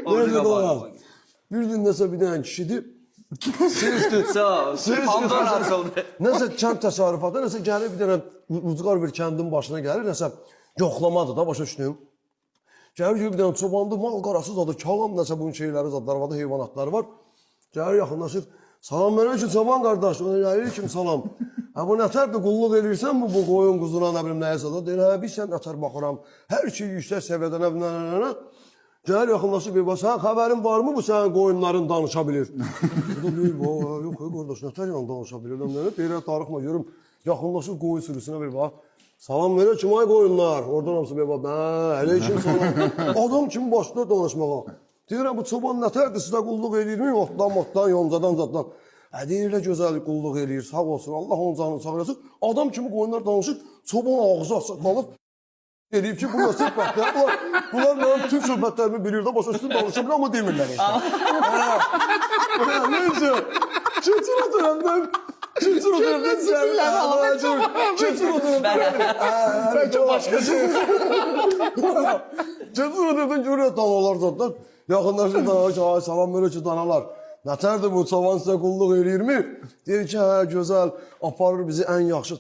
Nerede doğan? Bir gün nəsə bir dənə kişidir. Sağ ol. Hamdan açıldı. Nəsə kənd təsərrüfatı, nəsə gəlir bir dənə ucqar bir kəndin başına gəlir, nəsə yoxlamadır da, başa düşdüm. Gəlir bir dənə çobandı, mal qarası zadı, kalam nəsə bunun şeyləri zadlar var, heyvanatları var. Gəlir yaxınlaşır. Salam aleyküm çoban qardaş, aleyküm salam. Ha bu nətər bir qulluq eləyirsən bu qoyun quzuna nə bilim nəyəsə da. Deyir, hə bir sən nətər baxıram. Hər şey yüksək səviyyədə nə bilim. Gəlir yaxınlaşır bir bax, sən xəbərin varmı bu sənin qoyunların danışa bilir? O da deyir, yox qardaş, nətər yəni danışa bilirəm. Deyir, tarixmə görüm, yaxınlaşır qoyun sürüsünə bir bax. Salam aleyküm ay qoyunlar. Oradan hamısı bir bax, aleyküm salam. Adam kimi başlayır danışmağa. Deyirəm, bu çoban nətərdir, sizə qulluq eləyirmi? Otdan, yoncadan, zaddan. Deyirlə gözəl qulluq eləyir, sağ olsun, Allah onun canını sağ eləsin. Adam kimi qoyunlar danışır, çoban ağzı açıq qalıb. Eləyib ki, bunlar söhbətlər, bunlar mənim tüm söhbətlərimi bilir də, başa düşdüm, danışa bilir, amma demirlər işte. Neyse, keçir oturamdan, keçir oturamdan, keçir oturamdan, Bəlkə başqası. keçir oturamdan görüyor danalar zaten. Yaxınlaşır danalar, salam verir ki danalar. Nətərdir bu çoban sizə qulluq eləyirmi? Deyir ki, hə, gözəl, aparır bizi ən yaxşı,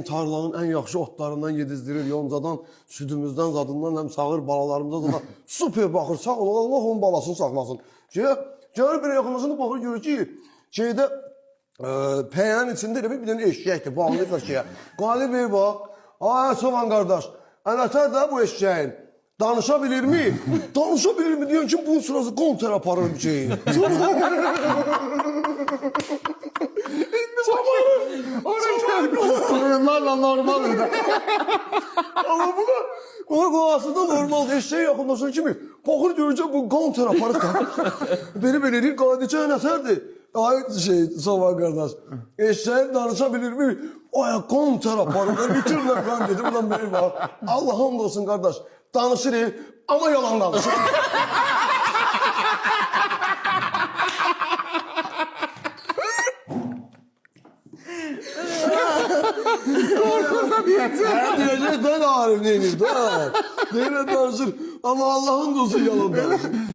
tarlanın ən yaxşı otlarından yedizdirir, yoncadan, südümüzdən, zadından, həm sağır balalarımıza da super baxır, sağ ol, Allah onun balasını saxlasın. Gəlir bir yaxınlaşını baxır, görür ki, pəyənin içində elə bir dənə eşkəkdir, bağlayıb eşkəyə. Qalib bey bax, ay çoban qardaş, nətər də bu eşkəyin? Danışa bilirmi? Danışa bilirmi diyorsun ki bunun sırası konter aparır bir şeyi. Koyunlarla normaldir. Ama bu aslında normal eşeğe yakınlaşan kimi. Bakır görünce bu konter aparır. Beni belirleyip qadiçə nətərdir? Ay Soğan qardaş, eşeğin danışa bilirmi? Ay konter aparır. Bitirlər ben dedim lan benim var. Allah hamd olsun qardaş. Danışır ama yalan danışır. Korkursa diyecek. Diyecek ben Arif değilim. Diyecek danışır ama Allah'ın dostu yalan danışır.